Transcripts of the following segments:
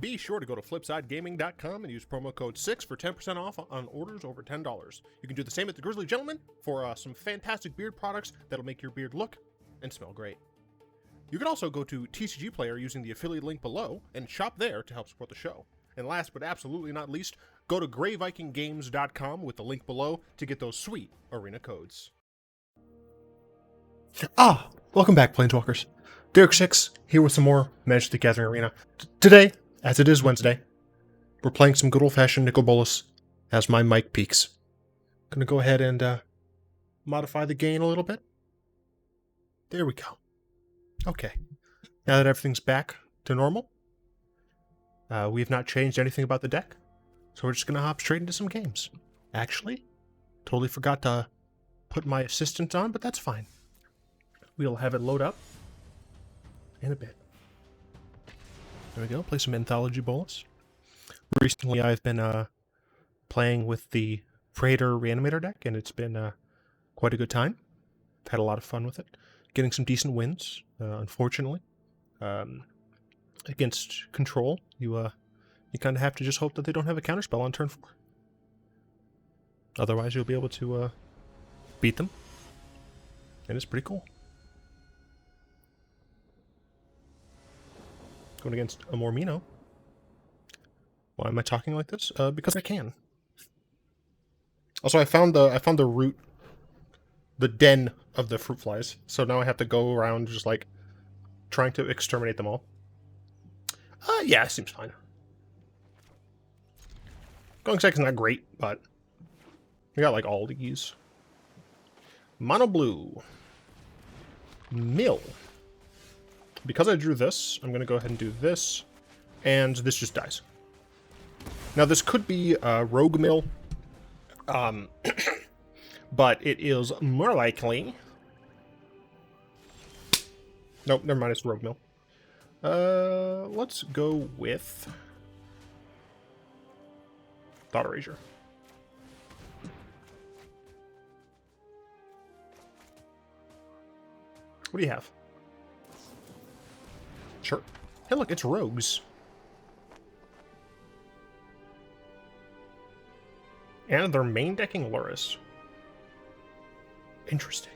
Be sure to go to flipsidegaming.com and use promo code 6 for 10% off on orders over $10. You can do the same at the Grizzly Gentleman for some fantastic beard products that'll make your beard look and smell great. You can also go to TCG Player using the affiliate link below and shop there to help support the show. And last but absolutely not least, go to greyvikinggames.com with the link below to get those sweet arena codes. Welcome back, Planeswalkers. Derek 6 here with some more Magic the Gathering Arena. Today, as it is Wednesday, we're playing some good old-fashioned Nicol Bolas as my mic peaks. Gonna go ahead and modify the gain a little bit. There we go. Okay. Now that everything's back to normal, we have not changed anything about the deck, so we're just gonna hop straight into some games. Actually, totally forgot to put my assistant on, but that's fine. We'll have it load up in a bit. There we go, play some Anthology Bolas. Recently I've been playing with the Freighter Reanimator deck, and it's been quite a good time. I've had a lot of fun with it. Getting some decent wins, unfortunately. Against Control, you kind of have to just hope that they don't have a counterspell on turn 4. Otherwise you'll be able to beat them. And it's pretty cool. Going against a Mormino. Why am I talking like this? Because I can. Also, I found the root, the den of the fruit flies. So now I have to go around just like trying to exterminate them all. Yeah, it seems fine. Going second's not great, but we got like all these. Mono blue. Mill. Because I drew this, I'm going to go ahead and do this, and this just dies. Now, this could be Rogue Mill, but it is more likely... Nope, never mind, it's Rogue Mill. Let's go with Thought Erasure. What do you have? Sure. Hey, look, it's rogues. And they're main decking Luris. Interesting.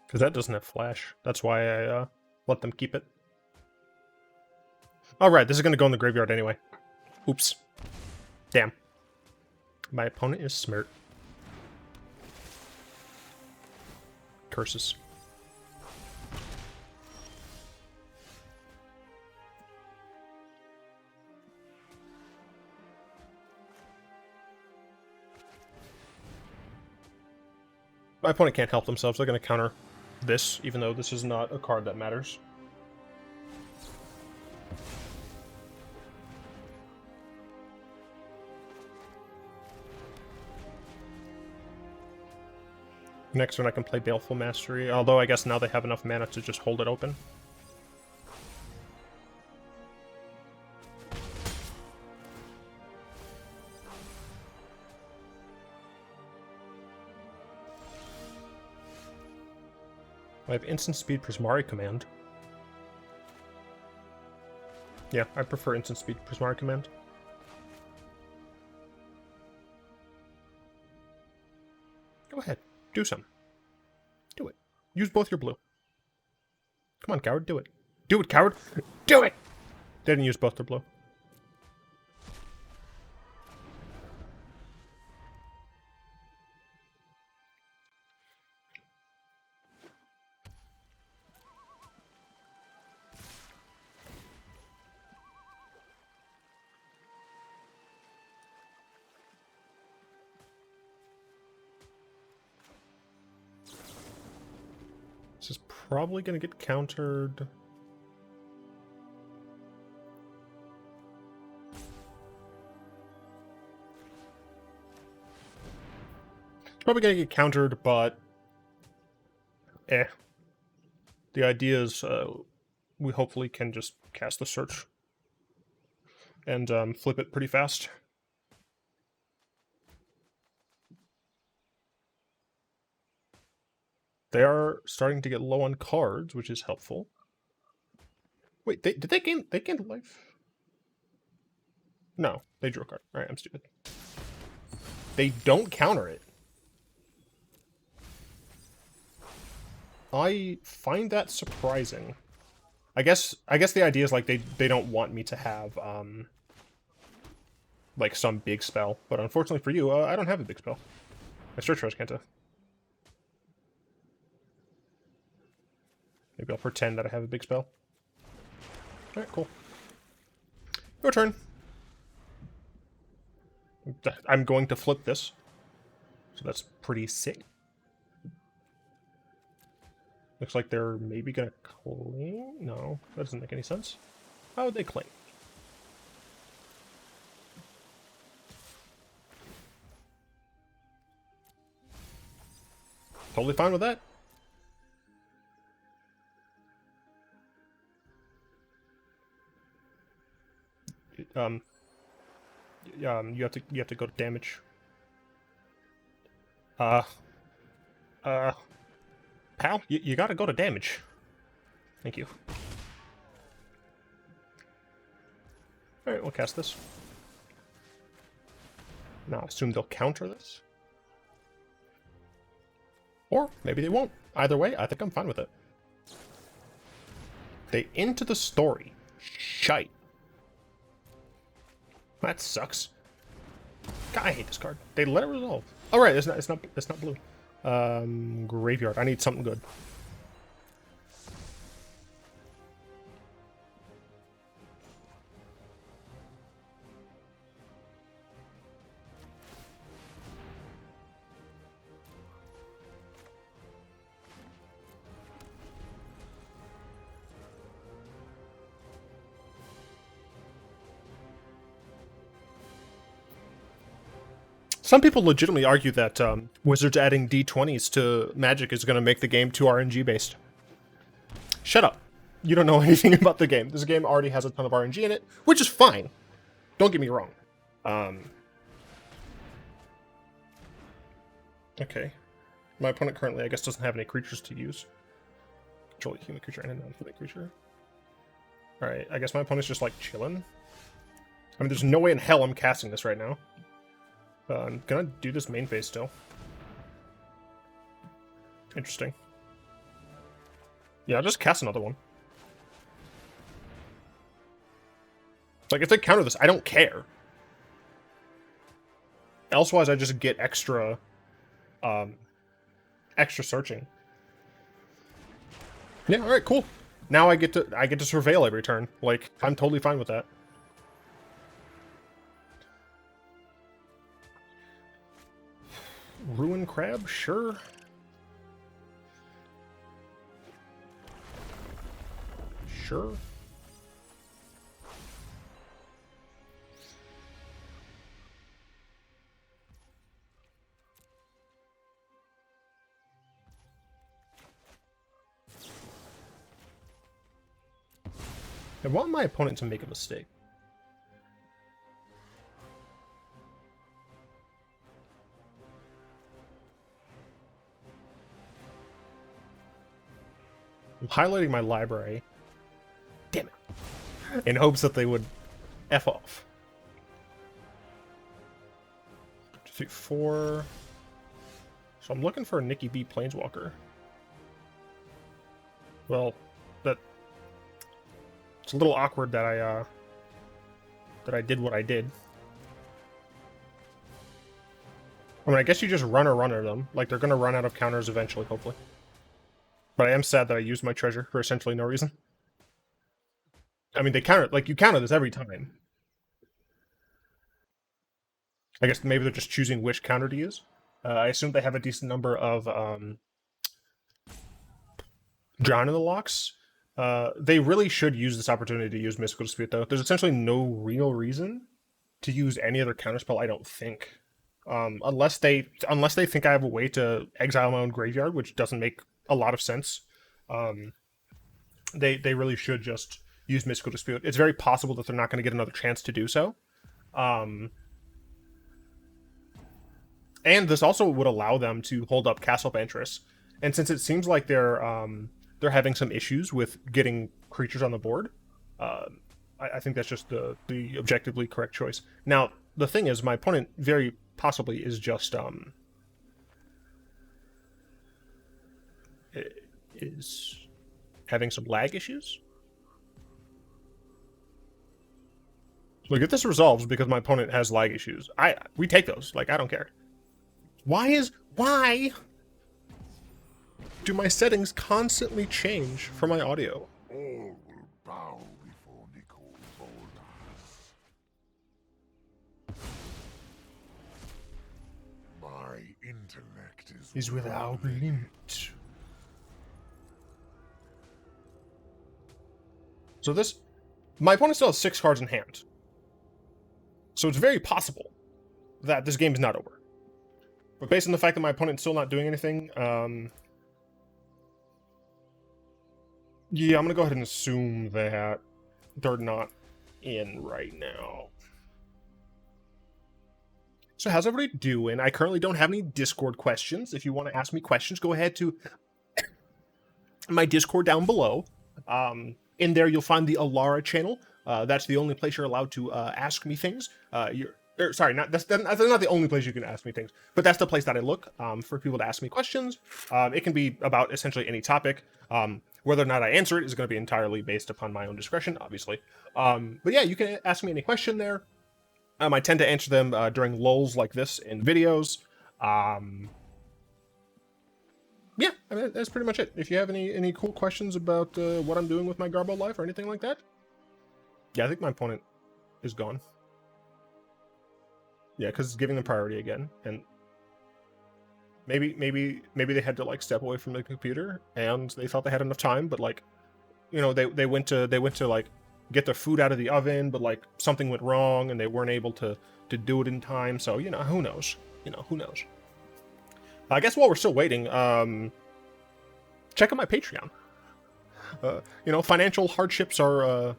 Because that doesn't have flash. That's why I let them keep it. Alright, this is going to go in the graveyard anyway. Oops. Damn. My opponent is smart. Curses. My opponent can't help themselves. They're going to counter this, even though this is not a card that matters. Next turn I can play Baleful Mastery, although I guess now they have enough mana to just hold it open. I have instant speed Prismari Command. Yeah, I prefer instant speed Prismari Command. Go ahead, do some. Do it. Use both your blue. Come on, coward, do it. Do it, coward! Do it! They didn't use both their blue. This is probably going to get countered. Probably going to get countered, but the idea is we hopefully can just cast the search and flip it pretty fast. They are starting to get low on cards, which is helpful. Wait, did they gain life? No, they drew a card. Alright, I'm stupid. They don't counter it. I find that surprising. I guess the idea is like they don't want me to have like some big spell, but unfortunately for you, I don't have a big spell. I search for Azcanta. Maybe I'll pretend that I have a big spell. Alright, cool. Your turn. I'm going to flip this. So that's pretty sick. Looks like they're maybe gonna claim? No, that doesn't make any sense. How would they claim? Totally fine with that. You have to go to damage. Pal, you gotta go to damage. Thank you. Alright, we'll cast this. Now, I assume they'll counter this. Or maybe they won't. Either way, I think I'm fine with it. They into the story. Shite. That sucks. God, I hate this card. They let it resolve. Oh right, it's not blue. Graveyard. I need something good. Some people legitimately argue that Wizards adding D20s to Magic is going to make the game too RNG based. Shut up. You don't know anything about the game. This game already has a ton of RNG in it, which is fine. Don't get me wrong. Okay. My opponent currently, I guess, doesn't have any creatures to use. Control a human creature and a non-human creature. Alright, I guess my opponent's just, like, chilling. I mean, there's no way in hell I'm casting this right now. I'm gonna do this main phase still. Interesting. Yeah, I'll just cast another one. Like, if they counter this, I don't care. Elsewise, I just get extra, extra searching. Yeah, alright, cool. Now I get to surveil every turn. Like, I'm totally fine with that. Ruin Crab? Sure. Sure. I want my opponent to make a mistake. I'm highlighting my library. Damn it. In hopes that they would F off. 2, 3, 4. So I'm looking for a Nikki B Planeswalker. Well, it's a little awkward that I did what I did. I mean, I guess you just runner them. Like, they're gonna run out of counters eventually, hopefully. But I am sad that I used my treasure for essentially no reason. I mean, they counter, like, you counter this every time. I guess maybe they're just choosing which counter to use. I assume they have a decent number of Drown in the locks. They really should use this opportunity to use Mystical Dispute, though. There's essentially no real reason to use any other counterspell, I don't think. Unless they think I have a way to exile my own graveyard, which doesn't make a lot of sense. They really should just use Mystical Dispute. It's very possible that they're not going to get another chance to do so. And this also would allow them to hold up Castle Ventress. And since it seems like they're having some issues with getting creatures on the board, I think that's just the objectively correct choice. Now, the thing is, my opponent very possibly is just is having some lag issues. Look, if this resolves because my opponent has lag issues, we take those. Like, I don't care. Why do my settings constantly change for my audio? All will bow before Nicol Bolas. My intellect is without limit. So my opponent still has 6 cards in hand. So it's very possible that this game is not over. But based on the fact that my opponent's still not doing anything, yeah, I'm going to go ahead and assume that they're not in right now. So how's everybody doing? I currently don't have any Discord questions. If you want to ask me questions, go ahead to my Discord down below. In there, you'll find the Alara channel. That's the only place you're allowed to ask me things. That's not the only place you can ask me things, but that's the place that I look for people to ask me questions. It can be about essentially any topic. Whether or not I answer it is going to be entirely based upon my own discretion, obviously. But yeah, you can ask me any question there. I tend to answer them during lulls like this in videos. Yeah, I mean, that's pretty much it. If you have any cool questions about what I'm doing with my Garbo life or anything like that. Yeah, I think my opponent is gone. Yeah, because it's giving them priority again, and maybe they had to like step away from the computer, and they thought they had enough time, but like, you know, they went to like get the food out of the oven, but like something went wrong, and they weren't able to do it in time. So you know, who knows? Who knows? I guess while we're still waiting, check out my Patreon. Financial hardships are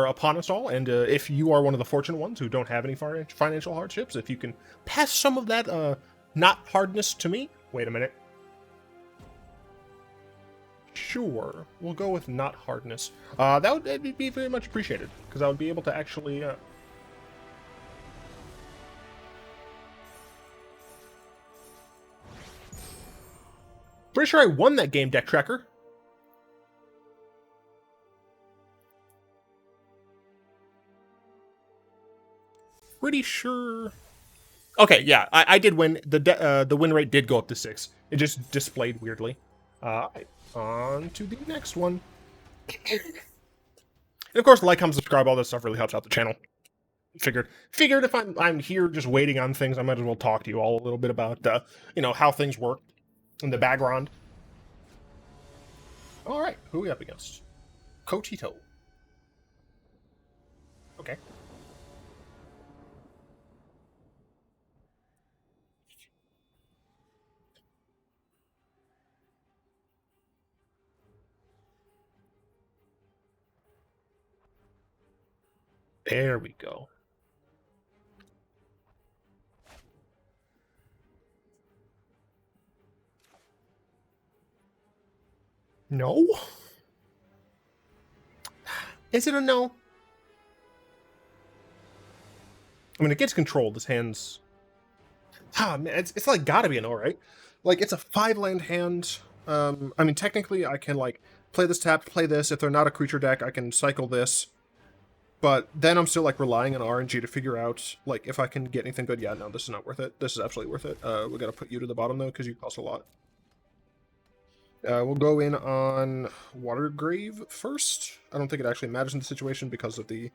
upon us all, and if you are one of the fortunate ones who don't have any financial hardships, if you can pass some of that not hardness to me. Wait a minute. Sure, we'll go with not hardness. That would be very much appreciated, because I would be able to actually pretty sure I won that game, Deck Tracker. Pretty sure. Okay, yeah, I did win. The win rate did go up to 6. It just displayed weirdly. On to the next one. And of course, like, comment, subscribe, all that stuff really helps out the channel. Figured if I'm here just waiting on things, I might as well talk to you all a little bit about how things work in the background. All right, who are we up against? Kotito. Okay. There we go. No? Is it a no? I mean, it gets controlled. This hand's... man, it's like gotta be a no, right? Like, it's a 5-land hand. I mean, technically, I can, like, play this tap, play this. If they're not a creature deck, I can cycle this. But then I'm still, like, relying on RNG to figure out, like, if I can get anything good. Yeah, no, this is not worth it. This is absolutely worth it. We gotta put you to the bottom, though, because you cost a lot. We'll go in on Watery Grave first. I don't think it actually matters in the situation because of the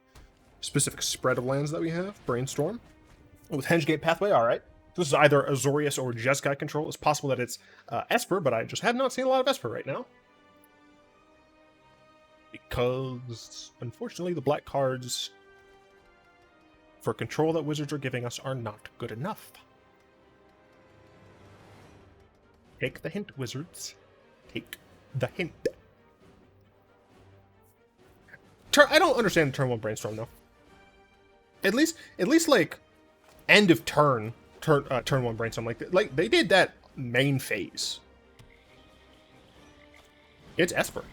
specific spread of lands that we have. Brainstorm. With Hengegate Pathway, alright. This is either Azorius or Jeskai control. It's possible that it's Esper, but I just have not seen a lot of Esper right now. because unfortunately the black cards for control that wizards are giving us are not good enough. Take the hint, wizards. Take the hint. I don't understand turn 1 brainstorm though. At least like end of turn 1 brainstorm, like they did that main phase. It's Esper.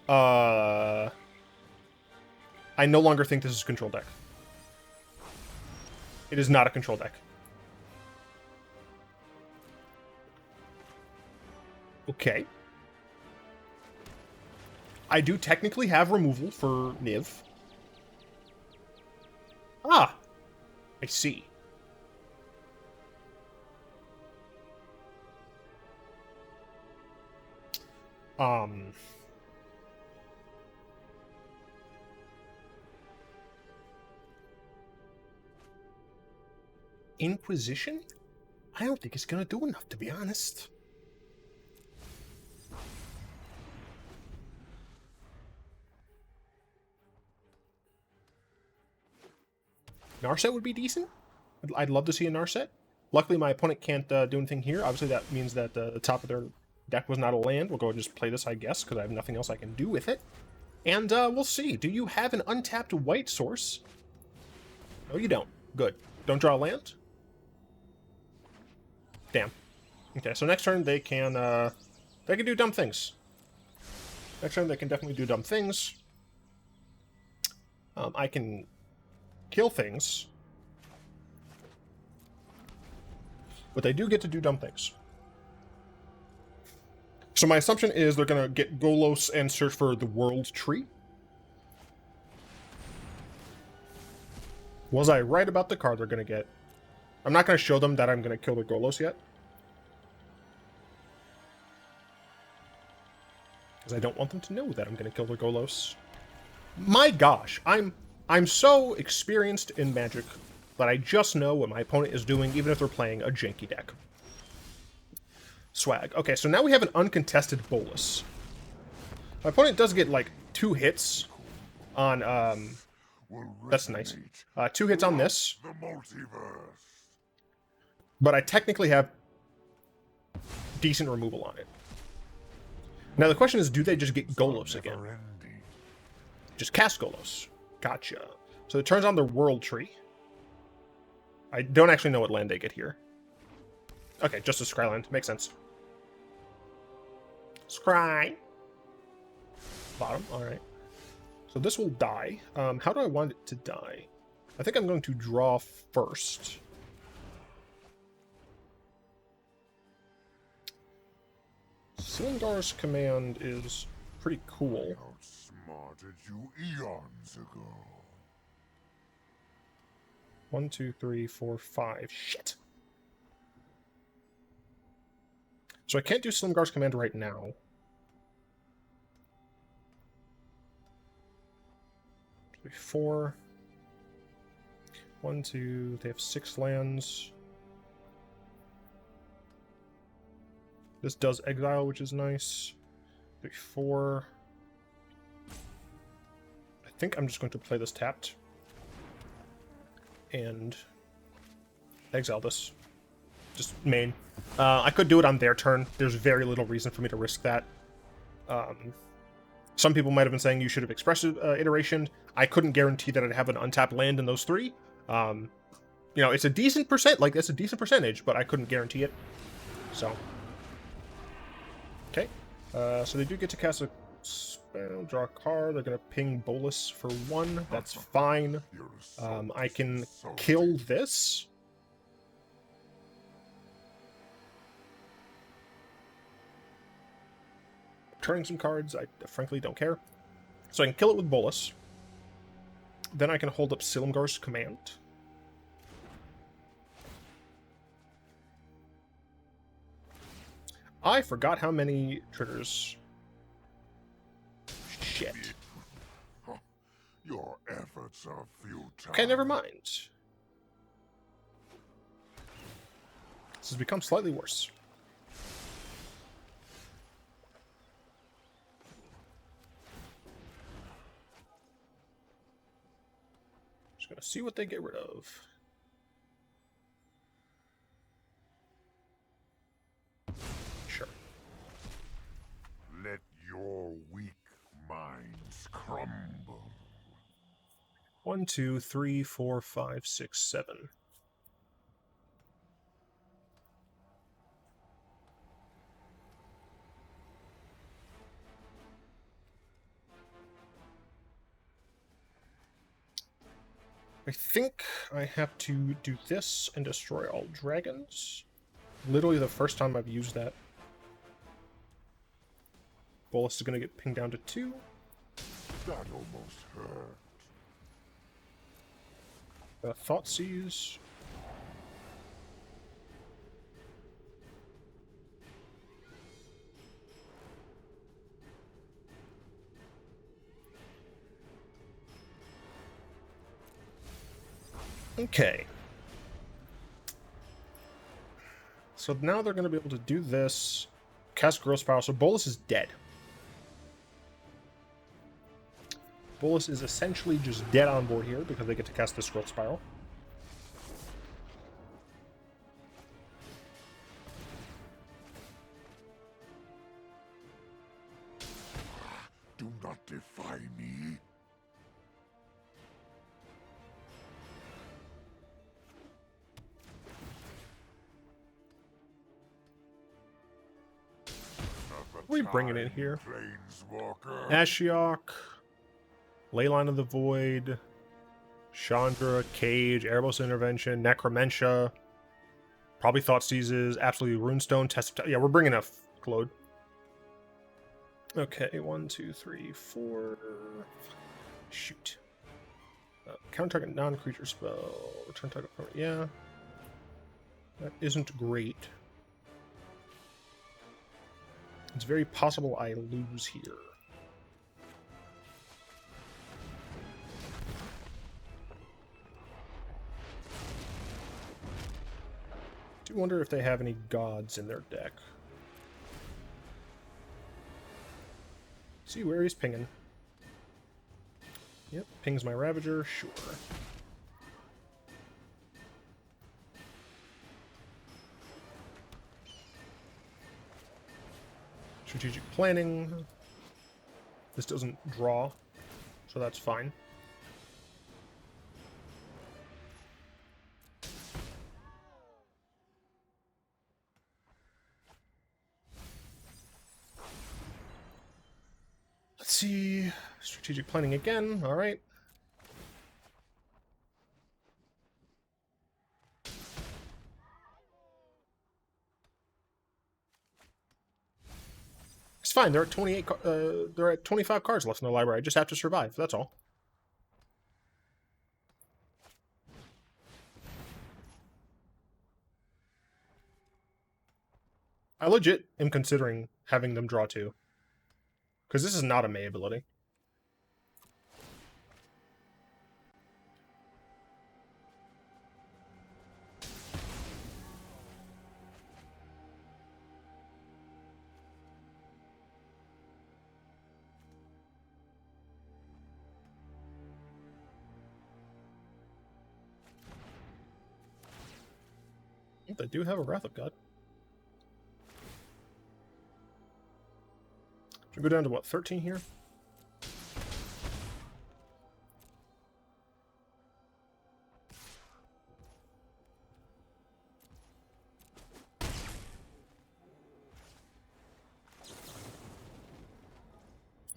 I no longer think this is a control deck. It is not a control deck. Okay. I do technically have removal for Niv. Ah! I see. Inquisition? I don't think it's gonna do enough, to be honest. Narset would be decent. I'd love to see a Narset. Luckily, my opponent can't do anything here. Obviously, that means that the top of their deck was not a land. We'll go and just play this, I guess, because I have nothing else I can do with it. And we'll see. Do you have an untapped white source? No, you don't. Good. Don't draw a land? Damn. Okay, so next turn they can do dumb things. Next turn they can definitely do dumb things. I can kill things. But they do get to do dumb things. So my assumption is they're going to get Golos and search for the World Tree. Was I right about the card they're going to get? I'm not going to show them that I'm going to kill the Golos yet. Because I don't want them to know that I'm going to kill the Golos. My gosh, I'm so experienced in Magic that I just know what my opponent is doing, even if they're playing a janky deck. Swag. Okay, so now we have an uncontested Bolas. My opponent does get, like, 2 hits on, that's nice. 2 hits on this. But I technically have decent removal on it. Now the question is, do they just get Golos again? Just cast Golos. Gotcha. So it turns on their World Tree. I don't actually know what land they get here. Okay, just a Scryland. Makes sense. Scry. Bottom. Alright. So this will die. How do I want it to die? I think I'm going to draw first. Silumgar's command is pretty cool. Outsmarted you eons ago. 1, 2, 3, 4, 5. Shit. So I can't do Silumgar's command right now. 3, 4. 1, 2. They have 6 lands. This does exile, which is nice. 3, 4. I think I'm just going to play this tapped. And exile this. Just main. I could do it on their turn. There's very little reason for me to risk that. Some people might have been saying you should have Expressive Iteration. I couldn't guarantee that I'd have an untapped land in those 3. You know, it's a decent percent. Like, that's a decent percentage, but I couldn't guarantee it. So. Okay. So they do get to cast a spell, draw a card. They're going to ping Bolas for 1. That's fine. I can kill this. Turning some cards, I frankly don't care. So I can kill it with Bolas. Then I can hold up Silumgar's command. I forgot how many triggers. Shit. Your efforts are futile. Okay, never mind. This has become slightly worse. see what they get rid of. Sure. Let your weak minds crumble. 1, 2, 3, 4, 5, 6, 7. I think I have to do this and destroy all dragons. Literally the first time I've used that. Bolas is going to get pinged down to 2. That almost hurt. Thoughtseize. Okay. So now they're going to be able to do this. Cast Gross Power. So Bolas is dead. Bolas is essentially just dead on board here because they get to cast the Scroll Spiral. Do not defy me. What are we bringing in here? Planeswalker. Ashiok, Leyline of the Void, Chandra, Cage, Erebos Intervention, Necromentia, probably Thoughtseizes, absolutely Runestone, Test of... Yeah, we're bringing a Claude. Okay, 1, 2, 3, 4... Shoot. Counter target non-creature spell. Return target... Yeah. That isn't great. It's very possible I lose here. I do wonder if they have any gods in their deck. See where he's pinging. Yep, pings my Ravager, sure. Strategic planning. This doesn't draw, so that's fine. Let's see. Strategic planning again. All right. It's fine. They're at 28. They're at 25 cards left in the library. I just have to survive. That's all. I legit am considering having them draw 2. Because this is not a May ability. They do have a Wrath of God. Should we go down to what, 13 here?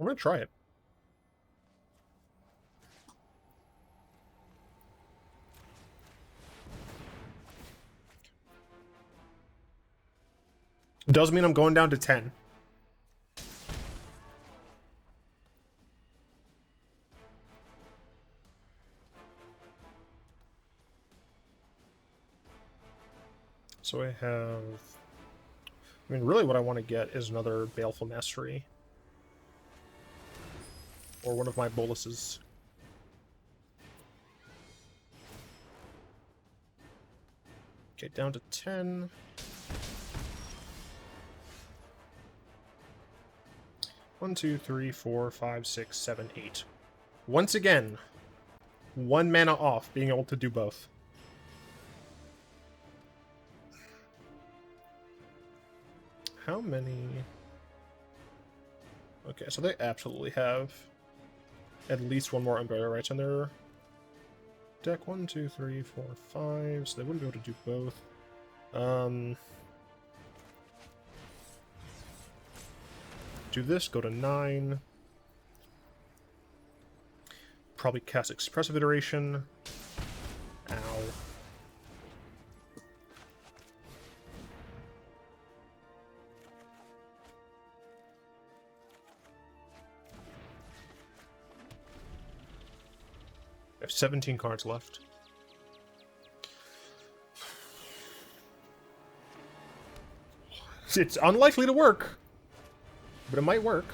I'm gonna try it. Does mean I'm going down to 10. So I have... I mean, really what I want to get is another Baleful Mastery. Or one of my Boluses. Okay, down to 10. One, two, three, four, five, six, seven, 8. Once again, 1 mana off being able to do both. How many? Okay, so they absolutely have at least 1 more Unburial Rites in their deck. 1, 2, 3, 4, 5. So they wouldn't be able to do both. Do this, go to 9. Probably cast Expressive Iteration. Ow. I have 17 cards left. It's unlikely to work, but it might work.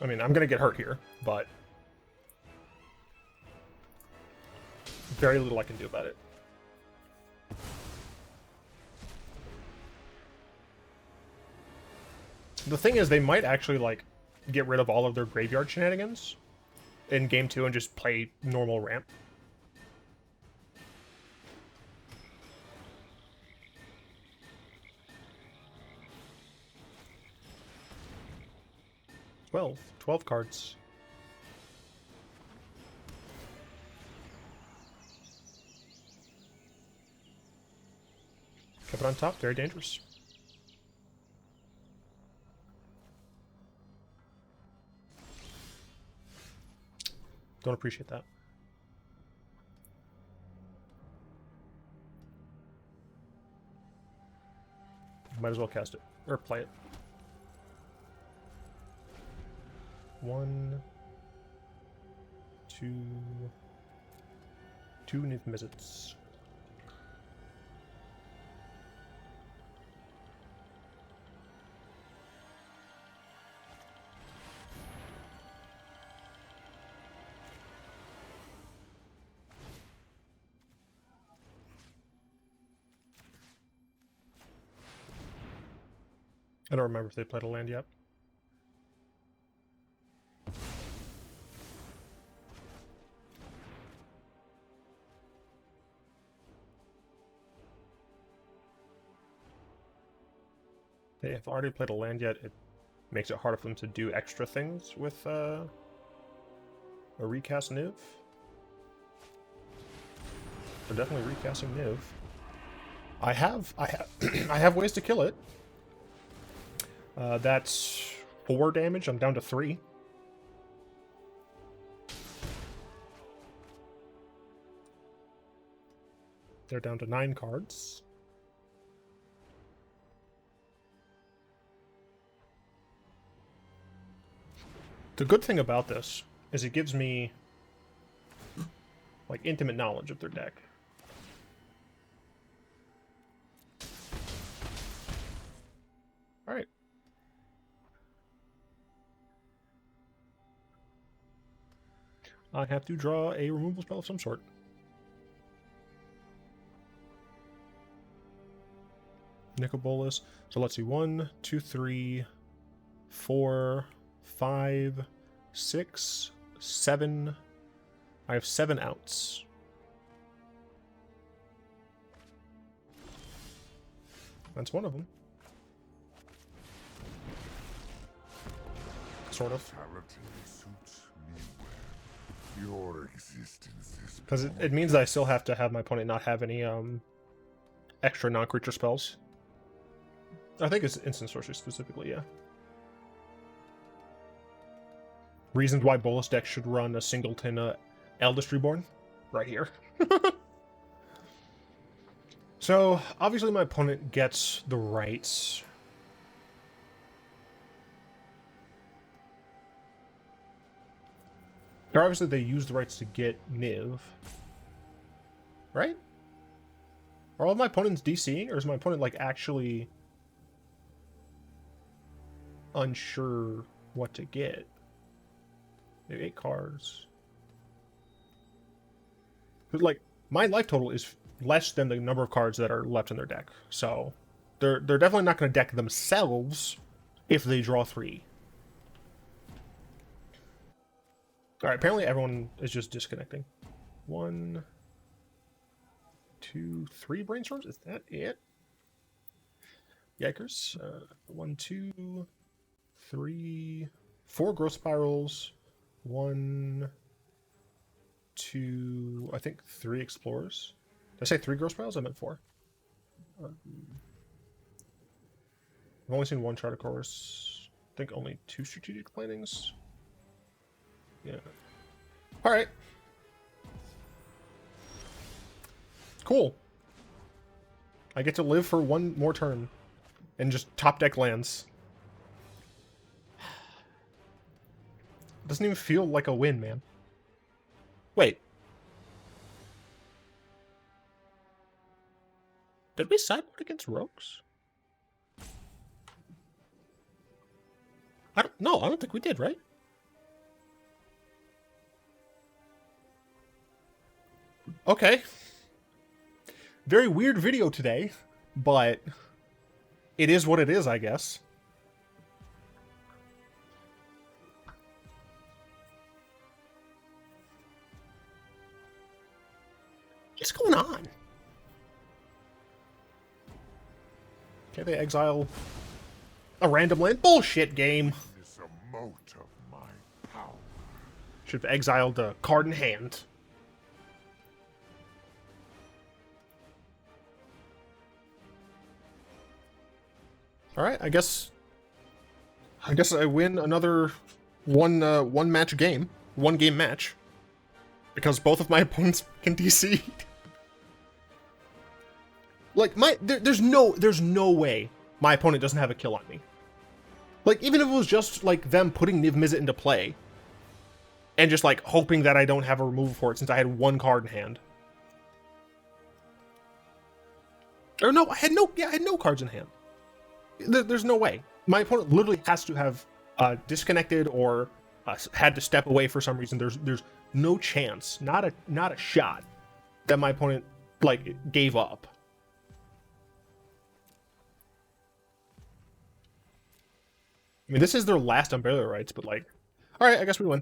I mean, I'm gonna get hurt here, but very little I can do about it. The thing is, they might actually, like, get rid of all of their graveyard shenanigans in Game 2 and just play normal ramp. Twelve cards. Kept it on top, very dangerous. Don't appreciate that. Might as well cast it. Or play it. 1, 2... 2 Nith Mizzets. I don't remember if they played a land yet. They have already played a land yet. It makes it harder for them to do extra things with a recast Niv. They're definitely recasting Niv. I have ways to kill it. That's 4 damage. I'm down to 3. They're down to 9 cards. The good thing about this is it gives me, like, intimate knowledge of their deck. Alright. I have to draw a removal spell of some sort. Nicol Bolas. So let's see. 1, 2, 3, 4, 5, 6, 7. I have 7 outs. That's one of them. Sort of. Your existence is Because it means that I still have to have my opponent not have any extra non-creature spells. I think it's instant sorcery specifically, yeah. Reasons why Bolas deck should run a singleton Eldest Reborn. Right here. So, obviously my opponent gets the rights. Or obviously they use the rights to get Niv. Right? Are all of my opponents DCing, or is my opponent, like, actually unsure what to get? They have 8 cards. But, like, my life total is less than the number of cards that are left in their deck. So, They're definitely not going to deck themselves if they draw 3. Alright, apparently everyone is just disconnecting. 1, 2, 3 brainstorms? Is that it? Yikers. 1, 2, 3, 4 growth spirals. 1, 2, I think 3 explorers. Did I say 3 growth spirals? I meant 4. I've only seen 1 charter course. I think only 2 strategic plannings. Yeah. Alright. Cool. I get to live for 1 more turn and just top deck lands. Doesn't even feel like a win, man. Wait. Did we sideboard against rogues? I don't think we did, right? Okay. Very weird video today, but it is what it is, I guess. What's going on? Okay, they exile a random land. Bullshit game. Is a mote of my power. Should have exiled a card in hand. Alright, I guess I win another one match game. 1 game match. Because both of my opponents can DC. Like, there's no way my opponent doesn't have a kill on me. Like, even if it was just, like, them putting Niv Mizzet into play, and just, like, hoping that I don't have a removal for it since I had 1 card in hand. Or no, I had no cards in hand. There's no way. My opponent literally has to have disconnected or had to step away for some reason. There's no chance, not a shot, that my opponent, like, gave up. I mean, this is their last Unburial Rites, but, like, alright, I guess we win.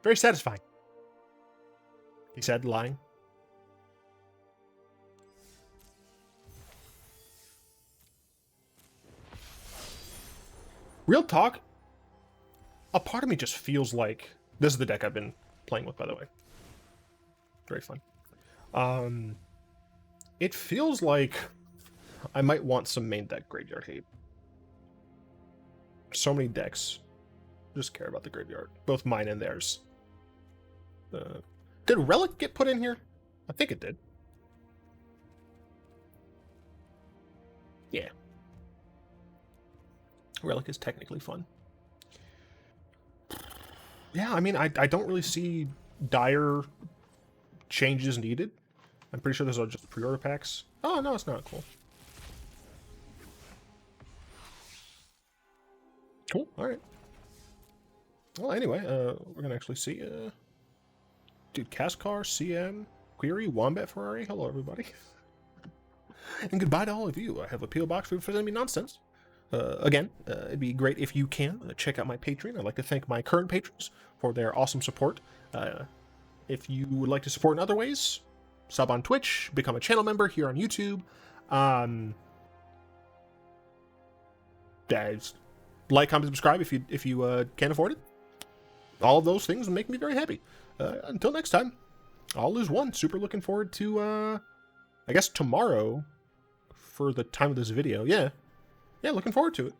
Very satisfying, he said, lying. Real talk, a part of me just feels like... This is the deck I've been playing with, by the way. Very fun. It feels like I might want some main deck graveyard hate. So many decks just care about the graveyard. Both mine and theirs. Did Relic get put in here? I think it did. Yeah. Relic is technically fun. Yeah, I mean, I don't really see dire changes needed. I'm pretty sure those are just pre-order packs. Oh, no, it's not. Cool. Cool, alright. Well, anyway, we're gonna actually see, dude, Cascar, CM, Query, Wombat Ferrari. Hello, everybody. And goodbye to all of you. I have a P.O. box for you if there's any nonsense. Again, it'd be great if you can check out my Patreon. I'd like to thank my current patrons for their awesome support. If you would like to support in other ways, sub on Twitch, become a channel member here on YouTube. Guys, like, comment, subscribe if you can't afford it. All of those things make me very happy. Until next time, all is one. Super looking forward to, I guess tomorrow for the time of this video. Yeah, looking forward to it.